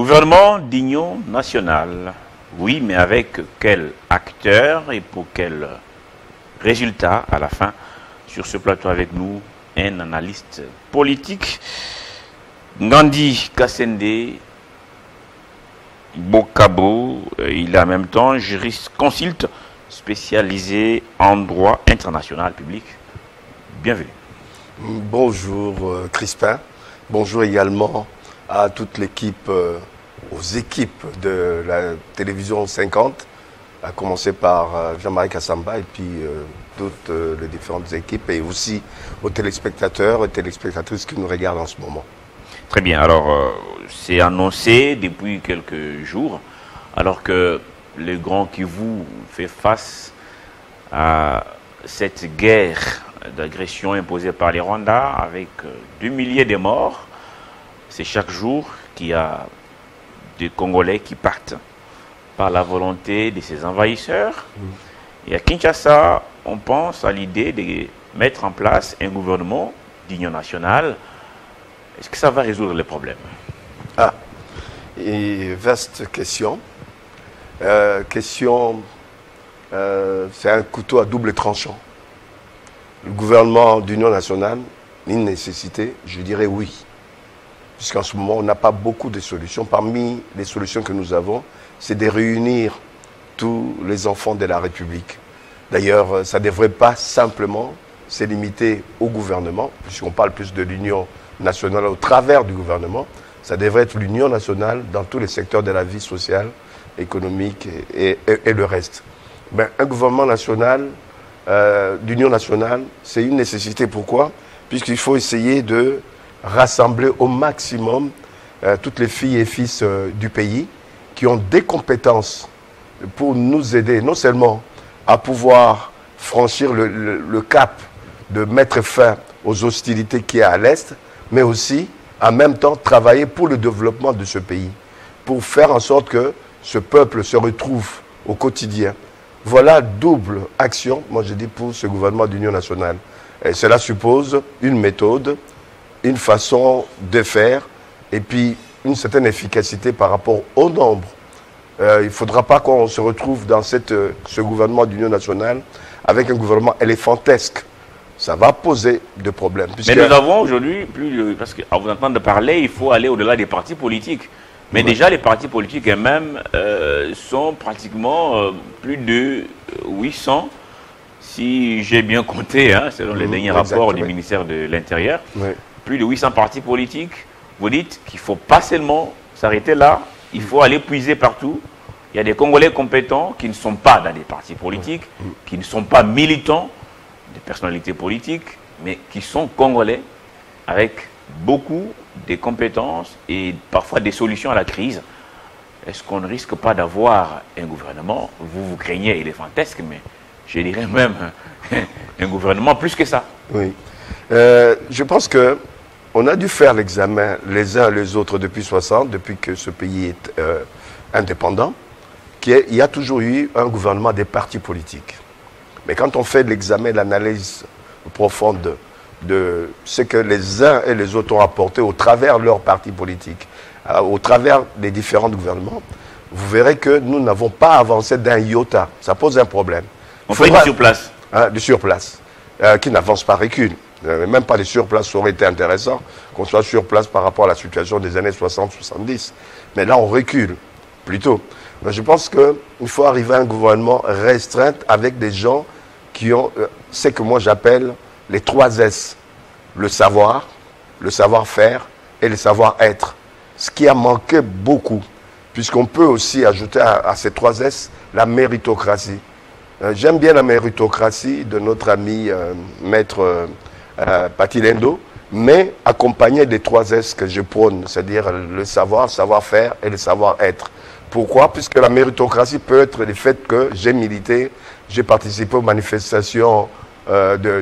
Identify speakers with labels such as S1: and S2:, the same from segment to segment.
S1: Gouvernement d'union nationale. Oui, mais avec quel acteur et pour quel résultat à la fin? Sur ce plateau avec nous, un analyste politique, Ngandi Kassende Bokabo. Il est en même temps juriste consulte spécialisé en droit international public. Bienvenue.
S2: Bonjour Crispin, bonjour également à toute l'équipe, aux équipes de la télévision 50, à commencer par Jean-Marie Kassamba et puis toutes les différentes équipes et aussi aux téléspectateurs et téléspectatrices qui nous regardent en ce moment.
S1: Très bien, alors c'est annoncé depuis quelques jours, alors que le Grand Kivu fait face à cette guerre d'agression imposée par les Rwandais avec 2 milliers de morts. C'est chaque jour qu'il y a des Congolais qui partent par la volonté de ces envahisseurs. Et à Kinshasa, on pense à l'idée de mettre en place un gouvernement d'union nationale. Est-ce que ça va résoudre les problèmes?
S2: Ah, et vaste question. C'est un couteau à double tranchant. Le gouvernement d'union nationale, une nécessité, je dirais oui. Puisqu'en ce moment, on n'a pas beaucoup de solutions. Parmi les solutions que nous avons, c'est de réunir tous les enfants de la République. D'ailleurs, ça ne devrait pas simplement se limiter au gouvernement, puisqu'on parle plus de l'union nationale au travers du gouvernement. Ça devrait être l'union nationale dans tous les secteurs de la vie sociale, économique et le reste. Ben, un gouvernement national, d'union nationale, c'est une nécessité. Pourquoi? Puisqu'il faut essayer de rassembler au maximum toutes les filles et fils du pays qui ont des compétences pour nous aider, non seulement à pouvoir franchir le cap de mettre fin aux hostilités qu'il y a à l'Est, mais aussi, en même temps, travailler pour le développement de ce pays, pour faire en sorte que ce peuple se retrouve au quotidien. Voilà double action, moi je dis, pour ce gouvernement d'union nationale. Et cela suppose une méthode, une façon de faire, et puis une certaine efficacité par rapport au nombre. Il ne faudra pas qu'on se retrouve dans ce gouvernement d'union nationale avec un gouvernement éléphantesque. Ça va poser des problèmes.
S1: Mais nous avons aujourd'hui, parce qu'à vous entendre parler, il faut aller au-delà des partis politiques. Mais déjà, les partis politiques eux-mêmes sont pratiquement plus de 800, si j'ai bien compté, hein, selon les derniers rapports du ministère de l'Intérieur. Plus de 800 partis politiques. Vous dites qu'il ne faut pas seulement s'arrêter là, il faut aller puiser partout. Il y a des Congolais compétents qui ne sont pas dans des partis politiques, qui ne sont pas militants, des personnalités politiques, mais qui sont Congolais avec beaucoup de compétences et parfois des solutions à la crise. Est-ce qu'on ne risque pas d'avoir un gouvernement, vous craignez éléphantesque, mais je dirais même un gouvernement plus que ça?
S2: Oui. Je pense qu'on a dû faire l'examen les uns et les autres depuis 60, depuis que ce pays est indépendant, qu'il y a toujours eu un gouvernement des partis politiques. Mais quand on fait l'examen, l'analyse profonde de ce que les uns et les autres ont apporté au travers de leurs partis politiques, au travers des différents gouvernements, vous verrez que nous n'avons pas avancé d'un iota. Ça pose un problème.
S1: On fait du surplace.
S2: Du surplace, qui n'avance pas, recule. Même pas de surplace, ça aurait été intéressant qu'on soit sur place par rapport à la situation des années 60-70. Mais là, on recule plutôt. Mais je pense qu'il faut arriver à un gouvernement restreint avec des gens qui ont ce que moi j'appelle les 3 S. Le savoir, le savoir-faire et le savoir-être. Ce qui a manqué beaucoup, puisqu'on peut aussi ajouter à ces 3 S la méritocratie. J'aime bien la méritocratie de notre ami maître Patilendo, mais accompagné des 3 S que je prône, c'est-à-dire le savoir, savoir-faire et le savoir-être. Pourquoi? Puisque la méritocratie peut être le fait que j'ai milité, j'ai participé aux manifestations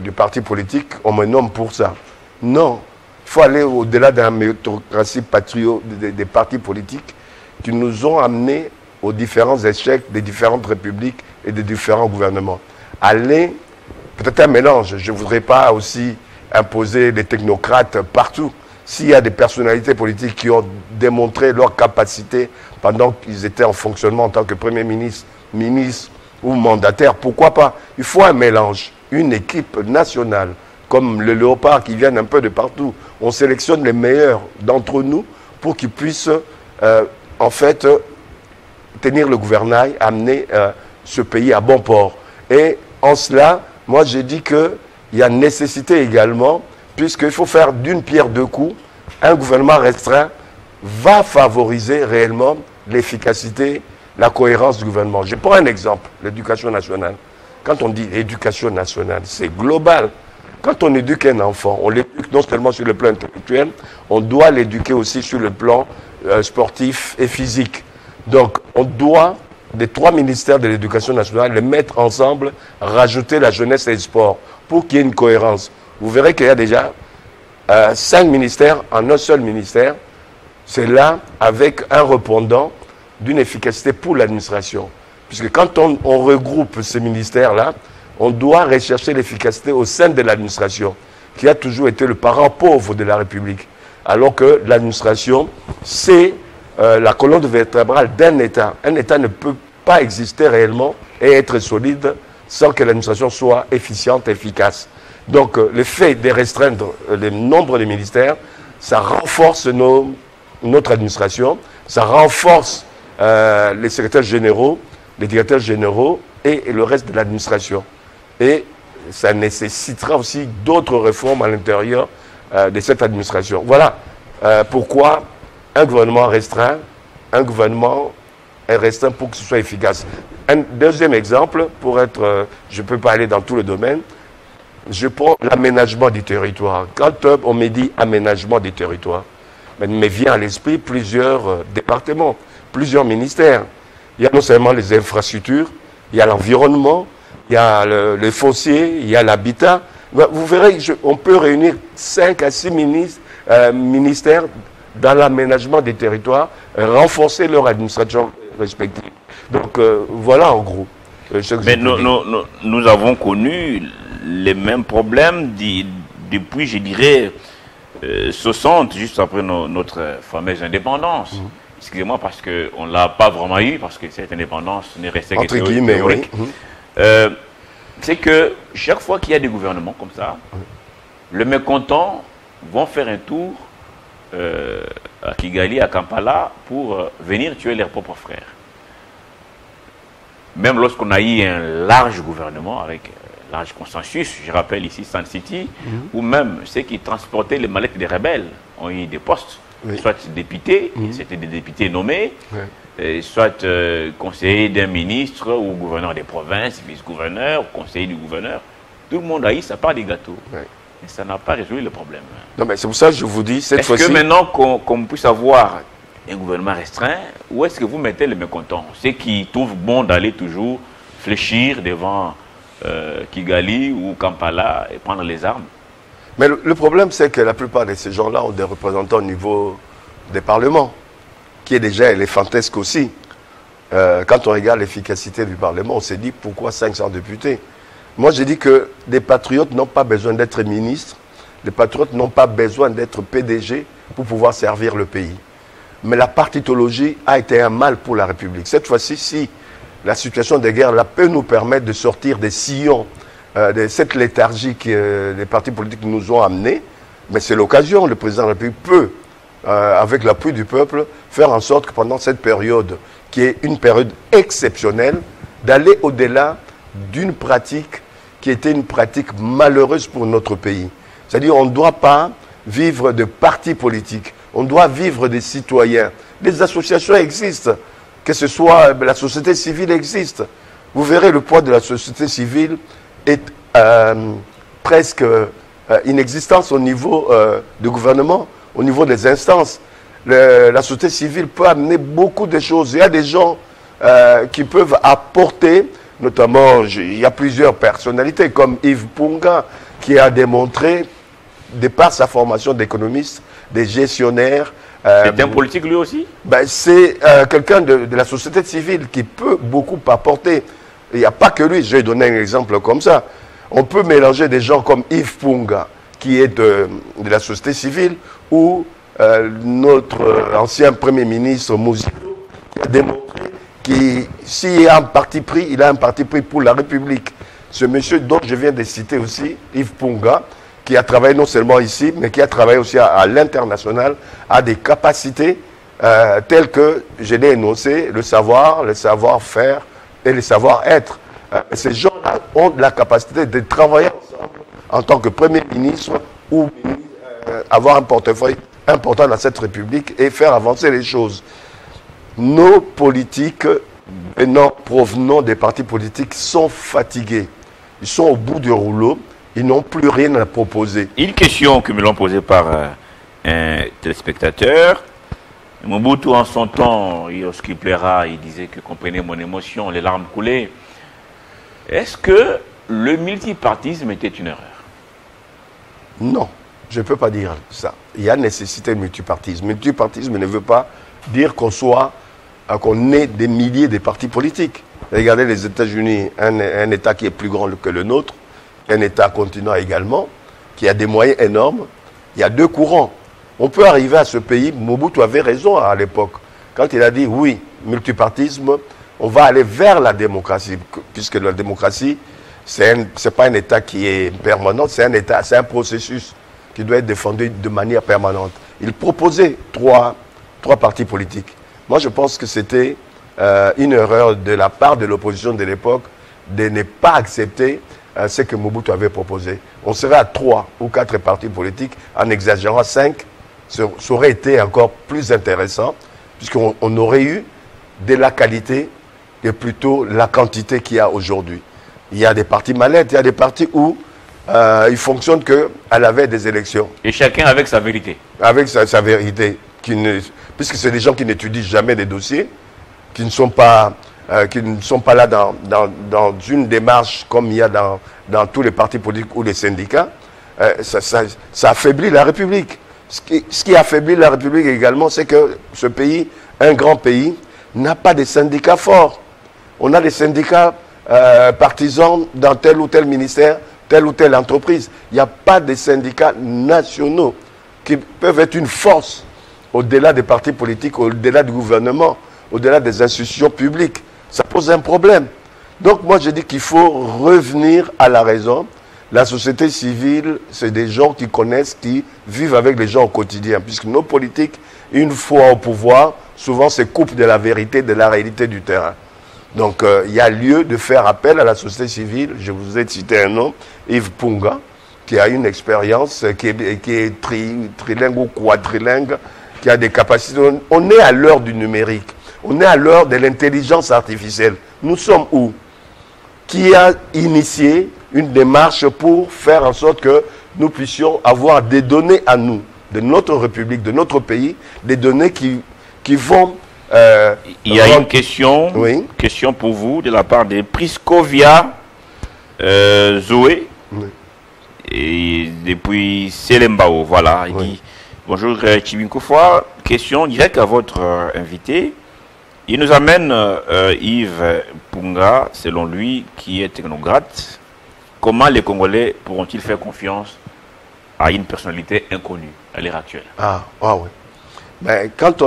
S2: du parti politique, on me nomme pour ça. Non, il faut aller au-delà de la méritocratie des partis politiques qui nous ont amenés aux différents échecs des différentes républiques et des différents gouvernements. Aller, peut-être un mélange, je ne voudrais pas aussi imposer des technocrates partout. s'il y a des personnalités politiques qui ont démontré leur capacité pendant qu'ils étaient en fonctionnement en tant que Premier ministre, ministre ou mandataire, pourquoi pas? Il faut un mélange, une équipe nationale, comme le Léopard qui viennent un peu de partout. On sélectionne les meilleurs d'entre nous pour qu'ils puissent, en fait, tenir le gouvernail, amener ce pays à bon port. Et en cela, moi j'ai dit qu'il y a nécessité également, puisqu'il faut faire d'une pierre deux coups, un gouvernement restreint va favoriser réellement l'efficacité, la cohérence du gouvernement. Je prends un exemple, l'éducation nationale. Quand on dit éducation nationale, c'est global. Quand on éduque un enfant, on l'éduque non seulement sur le plan intellectuel, on doit l'éduquer aussi sur le plan sportif et physique. Donc, on doit, des 3 ministères de l'éducation nationale, les mettre ensemble, rajouter la jeunesse et le sport, pour qu'il y ait une cohérence. Vous verrez qu'il y a déjà 5 ministères en un seul ministère. C'est là, avec un répondant d'une efficacité pour l'administration. Puisque quand on regroupe ces ministères-là, on doit rechercher l'efficacité au sein de l'administration, qui a toujours été le parent pauvre de la République. Alors que l'administration, c'est la colonne vertébrale d'un État. Un État ne peut pas exister réellement et être solide sans que l'administration soit efficiente, efficace. Donc, le fait de restreindre le nombre de ministères, ça renforce notre administration, ça renforce les secrétaires généraux, les directeurs généraux et le reste de l'administration. Et ça nécessitera aussi d'autres réformes à l'intérieur de cette administration. Voilà pourquoi un gouvernement restreint, un gouvernement est restreint pour que ce soit efficace. Un deuxième exemple, pour être, je ne peux pas aller dans tout le domaine, je prends l'aménagement du territoire. Quand on me dit aménagement du territoire, il me vient à l'esprit plusieurs départements, plusieurs ministères. Il y a non seulement les infrastructures, il y a l'environnement, il y a le foncier, il y a l'habitat. Vous verrez, on peut réunir 5 à 6 ministères dans l'aménagement des territoires, renforcer leur administration respective. Donc voilà en gros.
S1: Mais nous avons connu les mêmes problèmes depuis, je dirais, 60, juste après notre fameuse indépendance. Excusez-moi, parce qu'on ne l'a pas vraiment eu, parce que cette indépendance n'est restée que théorique. Oui. C'est que chaque fois qu'il y a des gouvernements comme ça, les mécontents vont faire un tour à Kigali, à Kampala, pour venir tuer leurs propres frères. Même lorsqu'on a eu un large gouvernement avec large consensus, je rappelle ici Sun City, où même ceux qui transportaient les mallettes des rebelles ont eu des postes, soit députés, c'était des députés nommés, soit conseillers d'un ministre ou gouverneur des provinces, vice-gouverneur, conseiller du gouverneur. Tout le monde a eu sa part des gâteaux. Et ça n'a pas résolu le problème.
S2: Non, mais c'est pour ça que je vous dis, cette fois-ci...
S1: Est-ce que maintenant qu'on puisse avoir un gouvernement restreint, où est-ce que vous mettez les mécontents? Ceux qui trouvent bon d'aller toujours fléchir devant Kigali ou Kampala et prendre les armes?
S2: Mais le problème, c'est que la plupart de ces gens-là ont des représentants au niveau des parlements, qui est déjà éléphantesque aussi. Quand on regarde l'efficacité du Parlement, on s'est dit pourquoi 500 députés? Moi, j'ai dit que les patriotes n'ont pas besoin d'être ministres, les patriotes n'ont pas besoin d'être PDG pour pouvoir servir le pays. Mais la partitologie a été un mal pour la République. Cette fois-ci, si la situation de guerre là, peut nous permettre de sortir des sillons, de cette léthargie que les partis politiques nous ont amenés, mais c'est l'occasion, le président de la République peut, avec l'appui du peuple, faire en sorte que pendant cette période, qui est une période exceptionnelle, d'aller au-delà d'une pratique qui était une pratique malheureuse pour notre pays. C'est-à-dire qu'on ne doit pas vivre de partis politiques, on doit vivre des citoyens. Les associations existent, que ce soit la société civile existe. Vous verrez, le poids de la société civile est presque inexistant au niveau du gouvernement, au niveau des instances. La société civile peut amener beaucoup de choses. Il y a des gens qui peuvent apporter, notamment, il y a plusieurs personnalités, comme Yves Punga, qui a démontré, de par sa formation d'économiste, des gestionnaires.
S1: C'est un politique lui aussi?
S2: C'est quelqu'un de la société civile qui peut beaucoup apporter. Il n'y a pas que lui, je vais donner un exemple comme ça. On peut mélanger des gens comme Yves Punga, qui est de la société civile, ou notre ancien Premier ministre Muzito, qui a démontré que s'il y a un parti pris, il a un parti pris pour la République. Ce monsieur dont je viens de citer aussi, Yves Punga, qui a travaillé non seulement ici, mais qui a travaillé aussi à l'international, a des capacités telles que je l'ai énoncé, le savoir-faire et le savoir-être. Ces gens-là ont la capacité de travailler ensemble en tant que Premier ministre ou avoir un portefeuille important dans cette République et faire avancer les choses. Nos politiques, provenant des partis politiques, sont fatigués. Ils sont au bout du rouleau. Ils n'ont plus rien à proposer.
S1: Une question que me l'ont posée par un téléspectateur. Mobutu, en son temps, lorsqu'il plaira, il disait que comprenez mon émotion, les larmes coulaient. Est-ce que le multipartisme était une erreur?
S2: Non, je ne peux pas dire ça. Il y a nécessité de multipartisme. Multipartisme ne veut pas dire qu'on ait des milliers de partis politiques. Regardez les États-Unis, un État qui est plus grand que le nôtre, un État continent également, qui a des moyens énormes. Il y a deux courants. On peut arriver à ce pays, Mobutu avait raison à l'époque, quand il a dit oui, multipartisme, on va aller vers la démocratie, puisque la démocratie, c'est pas un État qui est permanent, c'est un processus qui doit être défendu de manière permanente. Il proposait trois partis politiques. Moi, je pense que c'était une erreur de la part de l'opposition de l'époque de ne pas accepter ce que Mobutu avait proposé. On serait à 3 ou 4 partis politiques, en exagérant 5, ça aurait été encore plus intéressant, puisqu'on aurait eu de la qualité et plutôt la quantité qu'il y a aujourd'hui. Il y a des partis mallettes, il y a des partis où ils fonctionnent qu'à la veille des élections.
S1: Et chacun avec sa vérité.
S2: Avec sa vérité, puisque c'est des gens qui n'étudient jamais les dossiers, qui ne sont pas là dans une démarche comme il y a dans tous les partis politiques ou les syndicats. Ça affaiblit la République. Ce qui affaiblit la République également, c'est que ce pays, un grand pays, n'a pas de syndicats forts. On a des syndicats partisans dans tel ou tel ministère, telle ou telle entreprise. Il n'y a pas de syndicats nationaux qui peuvent être une force au-delà des partis politiques, au-delà du gouvernement, au-delà des institutions publiques. Ça pose un problème. Donc moi je dis qu'il faut revenir à la raison. La société civile, c'est des gens qui connaissent, qui vivent avec les gens au quotidien. Puisque nos politiques, une fois au pouvoir, souvent se coupent de la vérité, de la réalité du terrain. Donc il y a lieu de faire appel à la société civile. Je vous ai cité un nom, Yves Punga, qui a une expérience, qui est trilingue ou quadrilingue, qui a des capacités. On est à l'heure du numérique. On est à l'heure de l'intelligence artificielle. Nous sommes où? Qui a initié une démarche pour faire en sorte que nous puissions avoir des données à nous, de notre République, de notre pays, des données qui vont...
S1: Il y a une question,
S2: oui.
S1: Question pour vous de la part de Priscovia Zoé, oui. Et depuis Selembao, voilà, il dit bonjour Chibinkoufoua, question directe à votre invité. Il nous amène Yves Punga, selon lui, qui est technocrate. Comment les Congolais pourront-ils faire confiance à une personnalité inconnue à l'ère actuelle?
S2: Oui. Ben, quand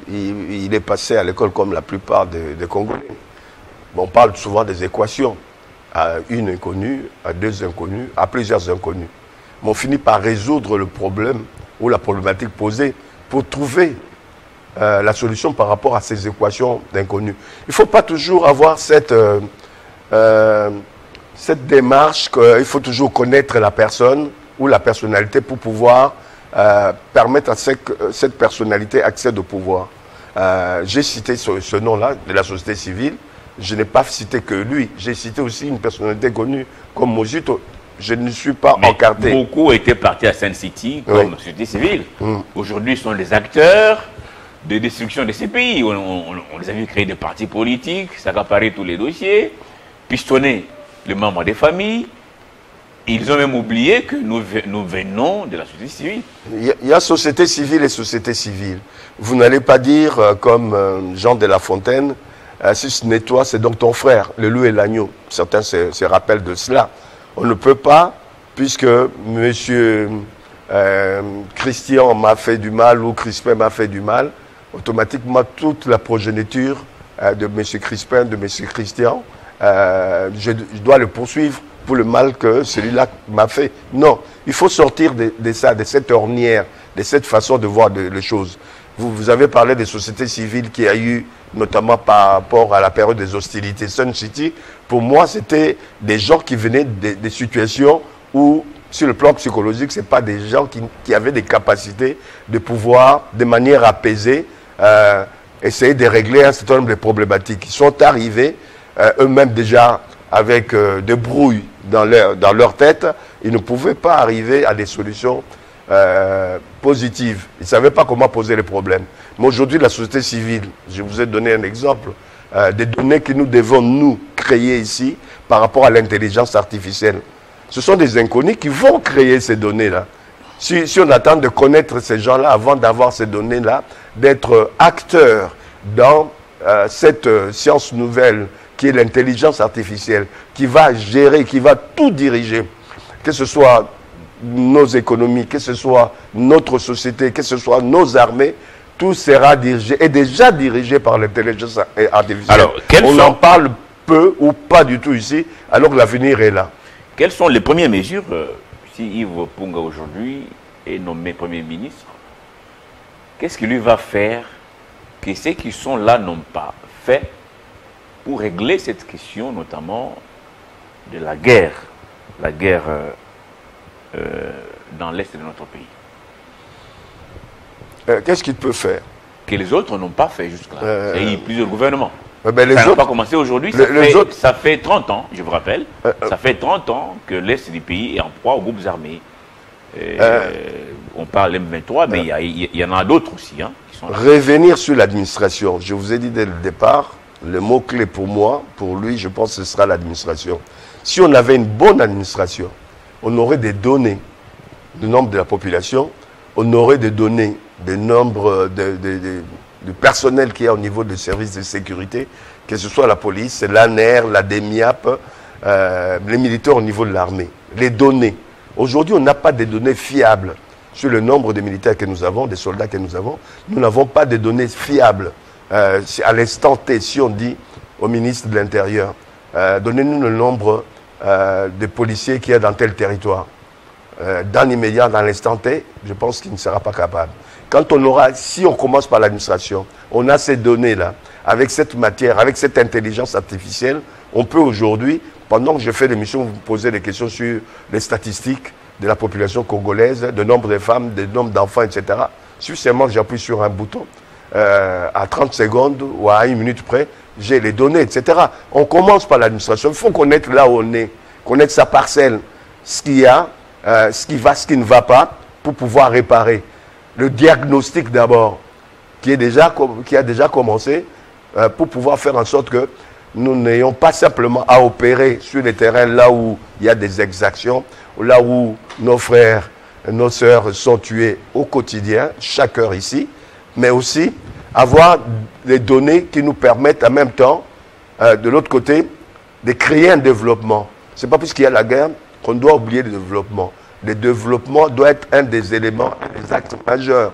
S2: il est passé à l'école comme la plupart des Congolais, on parle souvent des équations. À une inconnue, à deux inconnus, à plusieurs inconnus. Mais on finit par résoudre le problème ou la problématique posée pour trouver la solution par rapport à ces équations d'inconnus. Il ne faut pas toujours avoir cette démarche qu'il faut toujours connaître la personne ou la personnalité pour pouvoir permettre à cette personnalité accède au pouvoir. J'ai cité ce nom-là de la société civile. Je n'ai pas cité que lui. J'ai cité aussi une personnalité connue comme Muzito. Je ne suis pas encarté.
S1: Beaucoup étaient partis à Sun City comme société civile. Aujourd'hui, ils sont des acteurs de destruction de ces pays. On les a vu créer des partis politiques, s'accaparer tous les dossiers, pistonner les membres des familles. Ils ont même oublié que nous venons de la société civile.
S2: Il y a société civile et société civile. Vous n'allez pas dire, comme Jean de La Fontaine, si ce n'est toi, c'est donc ton frère, le loup et l'agneau. Certains se rappellent de cela. On ne peut pas puisque monsieur Christian m'a fait du mal ou Crispin m'a fait du mal, automatiquement toute la progéniture de monsieur Crispin, de monsieur Christian, je dois le poursuivre pour le mal que celui-là m'a fait. Non, il faut sortir de ça, de cette ornière, de cette façon de voir les choses. Vous avez parlé des sociétés civiles qu'il y a eu, notamment par rapport à la période des hostilités. Sun City, pour moi, c'était des gens qui venaient des situations où, sur le plan psychologique, ce n'est pas des gens qui avaient des capacités de pouvoir, de manière apaisée, essayer de régler un certain nombre de problématiques. Ils sont arrivés, eux-mêmes déjà, avec des brouilles dans leur tête, ils ne pouvaient pas arriver à des solutions positives. Ils ne savaient pas comment poser les problèmes. Mais aujourd'hui, la société civile, je vous ai donné un exemple, des données que nous devons nous créer ici par rapport à l'intelligence artificielle. Ce sont des inconnus qui vont créer ces données-là. Si on attend de connaître ces gens-là avant d'avoir ces données-là, d'être acteurs dans cette science nouvelle qui est l'intelligence artificielle, qui va gérer, qui va tout diriger, que ce soit nos économies, que ce soit notre société, que ce soit nos armées, tout sera dirigé, et déjà dirigé par l'intelligence artificielle. Alors, on en parle peu ou pas du tout ici, alors que l'avenir est là.
S1: Quelles sont les premières mesures, si Yves Punga aujourd'hui est nommé Premier ministre, qu'est-ce qu'il lui va faire que ceux qui sont là n'ont pas fait pour régler cette question, notamment de la guerre dans l'Est de notre pays?
S2: Qu'est-ce qu'il peut faire?
S1: Que les autres n'ont pas fait jusque-là. Il y a eu plusieurs gouvernements.
S2: Ben
S1: ça n'a pas commencé aujourd'hui, ça fait 30 ans, je vous rappelle, ça fait 30 ans que l'Est du pays est en proie aux groupes armés. On parle M23, mais il y en a d'autres aussi. Hein, qui sont là.
S2: Revenir sur l'administration, je vous ai dit dès le départ, le mot-clé pour moi, pour lui, je pense que ce sera l'administration. Si on avait une bonne administration, on aurait des données du nombre de la population, on aurait des données du nombre de personnel qui est au niveau des services de sécurité, que ce soit la police, l'ANER, la DEMIAP, les militaires au niveau de l'armée. Les données. Aujourd'hui, on n'a pas de données fiables sur le nombre de militaires que nous avons, des soldats que nous avons. Nous n'avons pas de données fiables. À l'instant T, si on dit au ministre de l'Intérieur, donnez-nous le nombre de policiers qu'il y a dans tel territoire. Dans l'immédiat, dans l'instant T, je pense qu'il ne sera pas capable. Quand on aura, si on commence par l'administration, on a ces données-là, avec cette matière, avec cette intelligence artificielle, on peut aujourd'hui, pendant que je fais l'émission, vous poser des questions sur les statistiques de la population congolaise, le nombre de femmes, le nombre d'enfants, etc. Suffisamment que j'appuie sur un bouton, à 30 secondes ou à 1 minute près, j'ai les données, etc. On commence par l'administration. Il faut connaître là où on est, connaître sa parcelle, ce qu'il y a, ce qui va, ce qui ne va pas, pour pouvoir réparer. Le diagnostic d'abord, qui a déjà commencé, pour pouvoir faire en sorte que nous n'ayons pas simplement à opérer sur les terrains là où il y a des exactions, là où nos frères et nos sœurs sont tués au quotidien, chaque heure ici, mais aussi avoir des données qui nous permettent en même temps, de l'autre côté, de créer un développement. Ce n'est pas puisqu'il y a la guerre qu'on doit oublier le développement. Le développement doit être un des éléments, des actes majeurs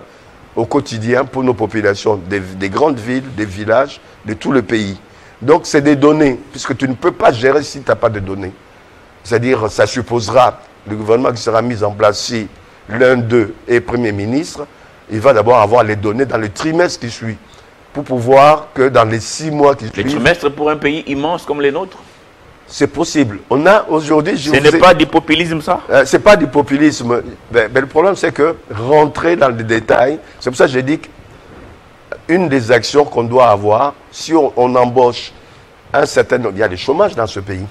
S2: au quotidien pour nos populations, des grandes villes, des villages, de tout le pays. Donc c'est des données, puisque tu ne peux pas gérer si tu n'as pas de données. C'est-à-dire, ça supposera, le gouvernement qui sera mis en place si l'un d'eux est Premier ministre, il va d'abord avoir les données dans le trimestre qui suit, pour pouvoir que dans les 6 mois qui suivent...
S1: Le trimestre pour un pays immense comme les nôtres?
S2: C'est possible. On a aujourd'hui...
S1: Ce n'est pas du populisme, ça?
S2: Ce n'est pas du populisme. Mais le problème, c'est que rentrer dans les détails, c'est pour ça que j'ai dit qu'une des actions qu'on doit avoir, si on embauche un certain nombre... Il y a des chômages dans ce pays.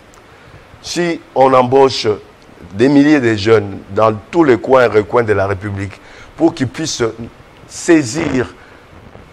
S2: Si on embauche des milliers de jeunes dans tous les coins et recoins de la République pour qu'ils puissent saisir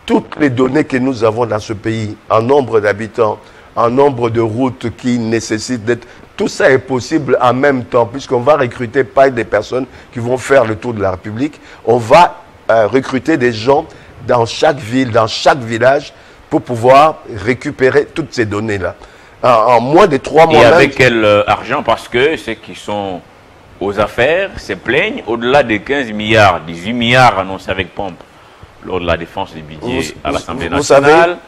S2: toutes les données que nous avons dans ce pays, en nombre d'habitants, en nombre de routes qui nécessitent d'être... Tout ça est possible en même temps, puisqu'on va recruter pas des personnes qui vont faire le tour de la République. On va recruter des gens dans chaque ville, dans chaque village, pour pouvoir récupérer toutes ces données-là. En moins de 3 mois...
S1: Et avec quel argent? Parce que ceux qui sont aux affaires se plaignent au-delà des 15 milliards, 18 milliards annoncés avec pompe lors de la défense du budget à l'Assemblée nationale.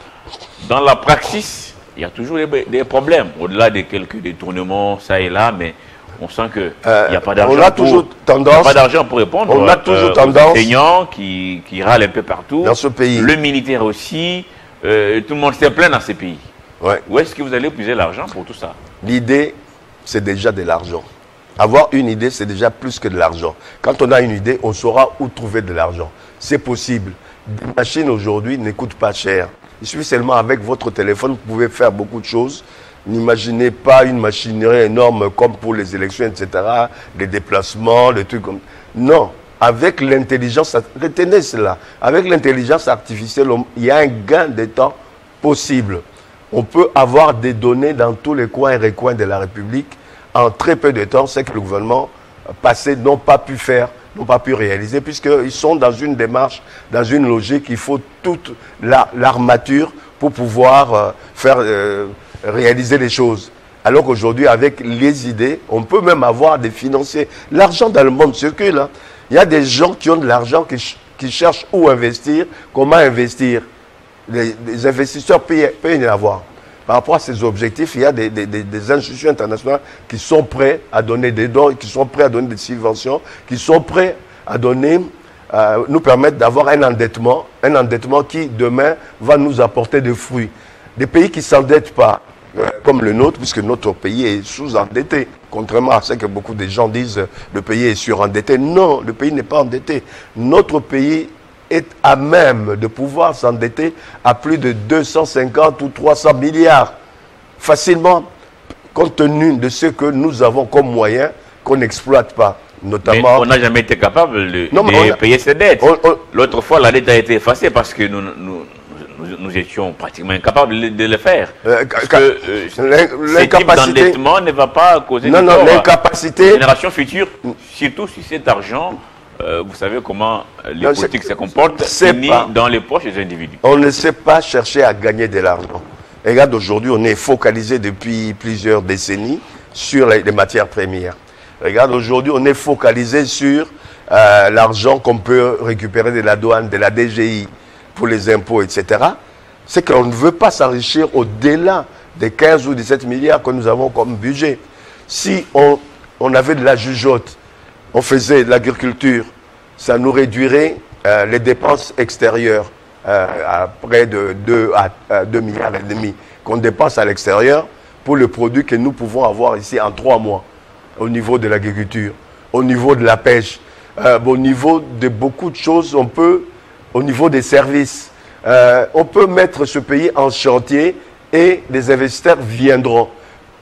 S1: Dans la praxis, il y a toujours des problèmes, au-delà de quelques détournements, ça et là, mais on sent qu'il n'y a pas d'argent. On a toujours
S2: tendance.
S1: Pas d'argent pour répondre.
S2: On a toujours tendance.
S1: Les enseignants qui râlent un peu partout.
S2: Dans ce pays.
S1: Le militaire aussi. Tout le monde se plaint dans ces pays.
S2: Ouais.
S1: Où est-ce que vous allez puiser l'argent pour tout ça?
S2: L'idée, c'est déjà de l'argent. Avoir une idée, c'est déjà plus que de l'argent. Quand on a une idée, on saura où trouver de l'argent. C'est possible. Des machines aujourd'hui ne coûtent pas cher. Il suffit seulement avec votre téléphone, vous pouvez faire beaucoup de choses. N'imaginez pas une machinerie énorme comme pour les élections, etc. Les déplacements, les trucs comme... Non. Avec l'intelligence, retenez cela. Avec l'intelligence artificielle, il y a un gain de temps possible. On peut avoir des données dans tous les coins et recoins de la République en très peu de temps, c'est que le gouvernement passé n'ont pas pu faire, n'ont pas pu réaliser, puisqu'ils sont dans une démarche, dans une logique, il faut toute l'armature pour pouvoir réaliser les choses. Alors qu'aujourd'hui, avec les idées, on peut même avoir des financiers. L'argent dans le monde circule. Hein. Il y a des gens qui ont de l'argent, qui cherchent où investir, comment investir. Les investisseurs peuvent y avoir. Par rapport à ces objectifs, il y a des institutions internationales qui sont prêts à donner des dons, qui sont prêts à donner des subventions, qui sont prêts à donner, nous permettre d'avoir un endettement qui demain va nous apporter des fruits. Des pays qui ne s'endettent pas, comme le nôtre, puisque notre pays est sous-endetté, contrairement à ce que beaucoup de gens disent, le pays est surendetté. Non, le pays n'est pas endetté. Notre pays est à même de pouvoir s'endetter à plus de 250 ou 300 milliards facilement, compte tenu de ce que nous avons comme moyen qu'on n'exploite pas. Notamment...
S1: Mais on n'a jamais été capable de payer ses dettes. L'autre fois, la dette a été effacée parce que nous étions pratiquement incapables de le faire. Ce type d'endettement ne va pas causer
S2: l'incapacité.
S1: Les générations futures, surtout si cet argent... vous savez comment les politiques se comportent, ni dans les poches des individus.
S2: On ne sait pas chercher à gagner de l'argent. Regarde, aujourd'hui, on est focalisé depuis plusieurs décennies sur les matières premières. Regarde, aujourd'hui, on est focalisé sur l'argent qu'on peut récupérer de la douane, de la DGI, pour les impôts, etc. C'est qu'on ne veut pas s'enrichir au-delà des 15 ou 17 milliards que nous avons comme budget. Si on avait de la jugeote, on faisait de l'agriculture, ça nous réduirait les dépenses extérieures à près de 2 milliards et demi qu'on dépense à l'extérieur pour le produit que nous pouvons avoir ici en 3 mois au niveau de l'agriculture, au niveau de la pêche, au niveau de beaucoup de choses, au niveau des services. On peut mettre ce pays en chantier et les investisseurs viendront,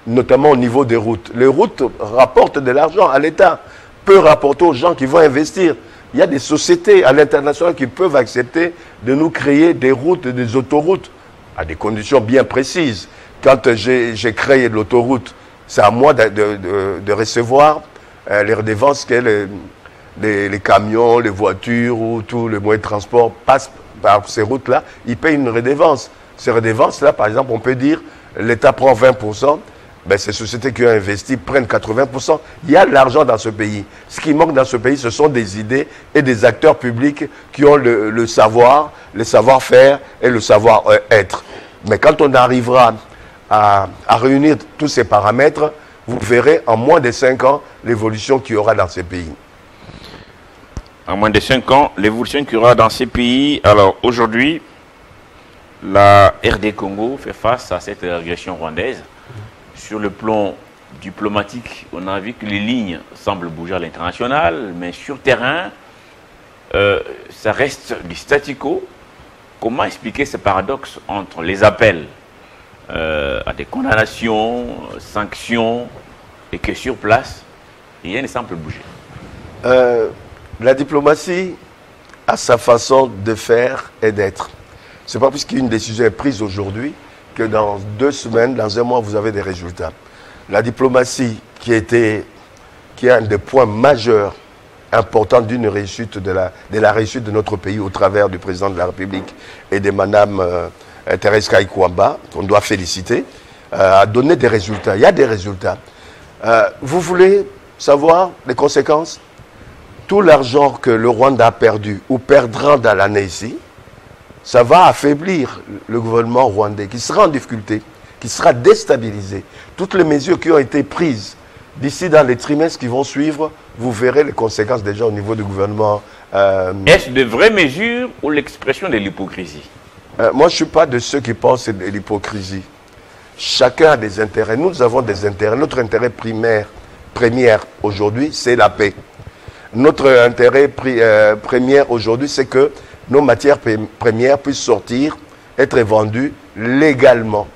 S2: notamment au niveau des routes. Les routes rapportent de l'argent à l'État, peut rapporter aux gens qui vont investir. Il y a des sociétés à l'international qui peuvent accepter de nous créer des routes, des autoroutes, à des conditions bien précises. Quand j'ai créé l'autoroute, c'est à moi de recevoir les redevances que les camions, les voitures ou tous les moyens de transport passent par ces routes-là. Ils payent une redevance. Ces redevances-là, par exemple, on peut dire l'État prend 20%. Ben, ces sociétés qui ont investi prennent 80%. Il y a de l'argent dans ce pays. Ce qui manque dans ce pays, ce sont des idées et des acteurs publics qui ont le savoir, le savoir-faire et le savoir-être. Mais quand on arrivera à réunir tous ces paramètres, vous verrez en moins de 5 ans l'évolution qu'il y aura dans ces pays.
S1: En moins de 5 ans, l'évolution qu'il y aura dans ces pays. Alors aujourd'hui, la RD Congo fait face à cette agression rwandaise. Sur le plan diplomatique, on a vu que les lignes semblent bouger à l'international, mais sur terrain, ça reste du statu quo. Comment expliquer ce paradoxe entre les appels à des condamnations, sanctions, et que sur place, rien ne semble bouger?
S2: La diplomatie a sa façon de faire et d'être. Ce n'est pas parce qu'une décision est prise aujourd'hui que dans 2 semaines, dans 1 mois, vous avez des résultats. La diplomatie qui est un des points majeurs, importants d'une réussite de la réussite de notre pays au travers du président de la République et de Madame Thérèse Kaikouamba, qu'on doit féliciter, a donné des résultats. Il y a des résultats. Vous voulez savoir les conséquences. Tout l'argent que le Rwanda a perdu ou perdra dans l'année ici, ça va affaiblir le gouvernement rwandais qui sera en difficulté, qui sera déstabilisé. Toutes les mesures qui ont été prises d'ici dans les trimestres qui vont suivre, vous verrez les conséquences déjà au niveau du gouvernement.
S1: Est-ce de vraies mesures ou l'expression de l'hypocrisie?
S2: Moi, je ne suis pas de ceux qui pensent de l'hypocrisie. Chacun a des intérêts. Nous avons des intérêts. Notre intérêt premier aujourd'hui, c'est la paix. Notre intérêt premier aujourd'hui, c'est que nos matières premières puissent sortir, être vendues légalement.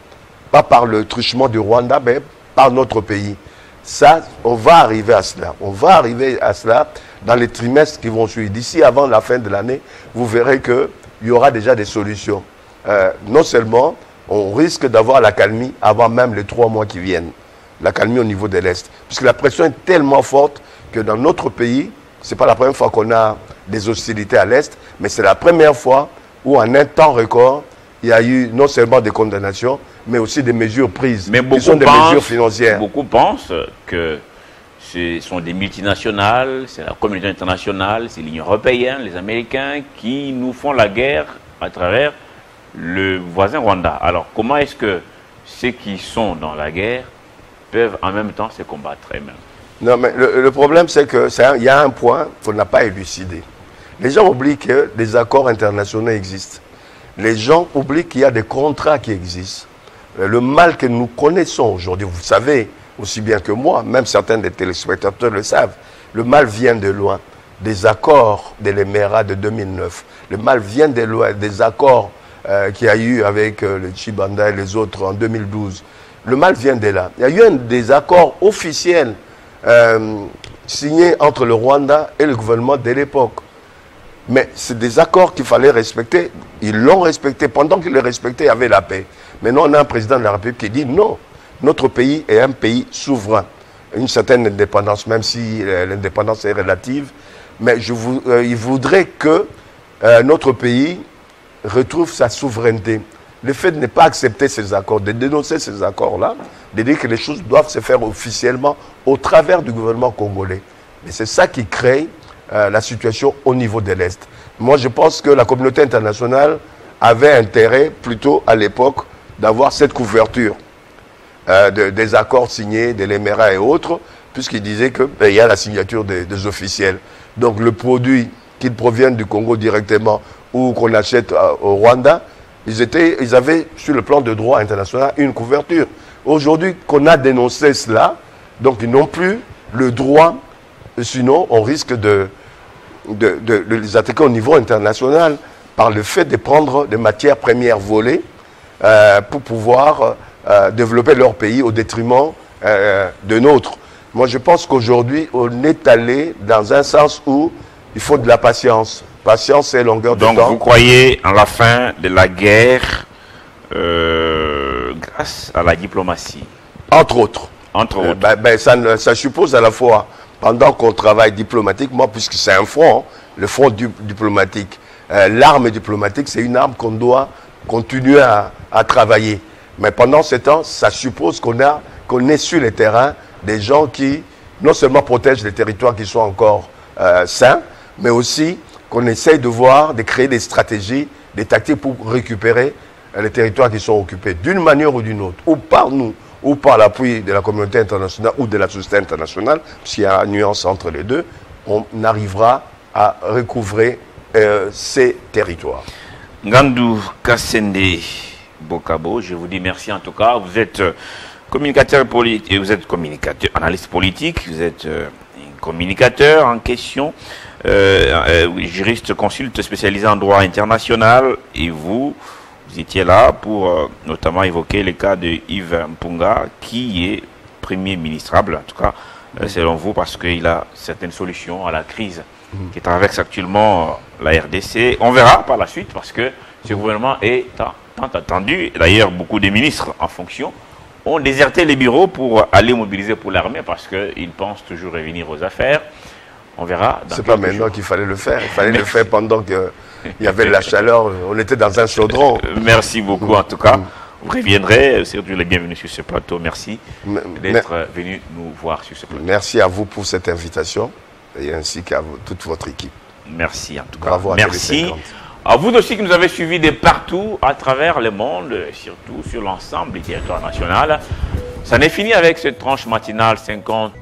S2: Pas par le truchement du Rwanda, mais par notre pays. Ça, on va arriver à cela. On va arriver à cela dans les trimestres qui vont suivre. D'ici avant la fin de l'année, vous verrez qu'il y aura déjà des solutions. Non seulement, on risque d'avoir l'accalmie avant même les 3 mois qui viennent. L'accalmie au niveau de l'Est. Puisque la pression est tellement forte que dans notre pays, ce n'est pas la première fois qu'on a des hostilités à l'Est, mais c'est la première fois où en un temps record, il y a eu non seulement des condamnations, mais aussi des mesures prises, qui sont des mesures financières.
S1: Beaucoup pensent que ce sont des multinationales, c'est la communauté internationale, c'est l'Union européenne, les Américains qui nous font la guerre à travers le voisin Rwanda. Alors, comment est-ce que ceux qui sont dans la guerre peuvent en même temps se combattre eux-mêmes?
S2: Non, mais le problème, c'est qu'il y a un point qu'on n'a pas élucidé. Les gens oublient que des accords internationaux existent. Les gens oublient qu'il y a des contrats qui existent. Le mal que nous connaissons aujourd'hui, vous savez aussi bien que moi, même certains des téléspectateurs le savent, le mal vient de loin. Des accords de l'Émirat de 2009. Le mal vient de loin, des accords qu'il y a eu avec le Tchibanda et les autres en 2012. Le mal vient de là. Il y a eu des accords officiels signés entre le Rwanda et le gouvernement de l'époque. Mais c'est des accords qu'il fallait respecter. Ils l'ont respecté. Pendant qu'ils les respectaient, il y avait la paix. Maintenant, on a un président de la République qui dit non. Notre pays est un pays souverain. Une certaine indépendance, même si l'indépendance est relative. Mais il voudrait que notre pays retrouve sa souveraineté. Le fait de ne pas accepter ces accords, de dénoncer ces accords-là, de dire que les choses doivent se faire officiellement au travers du gouvernement congolais. Et c'est ça qui crée la situation au niveau de l'Est. Moi, je pense que la communauté internationale avait intérêt, plutôt à l'époque, d'avoir cette couverture des accords signés, de l'Émirat et autres, puisqu'ils disaient qu'il y a la signature des officiels. Donc, le produit, qu'il provienne du Congo directement ou qu'on achète au Rwanda, ils avaient, sur le plan de droit international, une couverture. Aujourd'hui, qu'on a dénoncé cela, donc ils n'ont plus le droit, sinon on risque de les attaquer au niveau international par le fait de prendre des matières premières volées pour pouvoir développer leur pays au détriment de nôtres. Moi, je pense qu'aujourd'hui, on est allé dans un sens où il faut de la patience. Patience et longueur de temps.
S1: Donc, vous croyez en la fin de la guerre grâce à la diplomatie?
S2: Entre autres.
S1: Entre autres.
S2: Ça suppose à la fois, pendant qu'on travaille diplomatiquement, puisque c'est un front, le front diplomatique, l'arme diplomatique, c'est une arme qu'on doit continuer à travailler. Mais pendant ce temps, ça suppose qu'on est sur le terrain des gens qui, non seulement protègent les territoires qui sont encore sains, mais aussi qu'on essaye de créer des stratégies, des tactiques pour récupérer les territoires qui sont occupés d'une manière ou d'une autre, ou par nous, ou par l'appui de la communauté internationale ou de la société internationale, puisqu'il y a une nuance entre les deux, on arrivera à recouvrer ces territoires.
S1: Ngandou Kassende Bokabo, je vous dis merci en tout cas. Vous êtes communicateur politique, vous êtes communicateur, analyste politique, vous êtes communicateur en question, juriste consulte spécialisé en droit international, et vous étiez là pour notamment évoquer le cas de Yves Mpunga, qui est premier ministrable, en tout cas, selon vous, parce qu'il a certaines solutions à la crise qui traverse actuellement la RDC. On verra par la suite, parce que ce gouvernement est tant attendu. D'ailleurs, beaucoup de ministres en fonction ont déserté les bureaux pour aller mobiliser pour l'armée, parce qu'ils pensent toujours revenir aux affaires. On verra.
S2: C'est pas maintenant qu'il fallait le faire. Il fallait le faire pendant qu'il y avait de la chaleur. On était dans un chaudron.
S1: Merci beaucoup en tout cas. Vous reviendrez, surtout les bienvenus sur ce plateau. Merci d'être venu nous voir sur ce plateau.
S2: Merci à vous pour cette invitation et ainsi qu'à toute votre équipe.
S1: Merci en tout cas.
S2: Bravo à
S1: merci à vous aussi qui nous avez suivis de partout à travers le monde, surtout sur l'ensemble du territoire national. Ça n'est fini avec cette tranche matinale 50.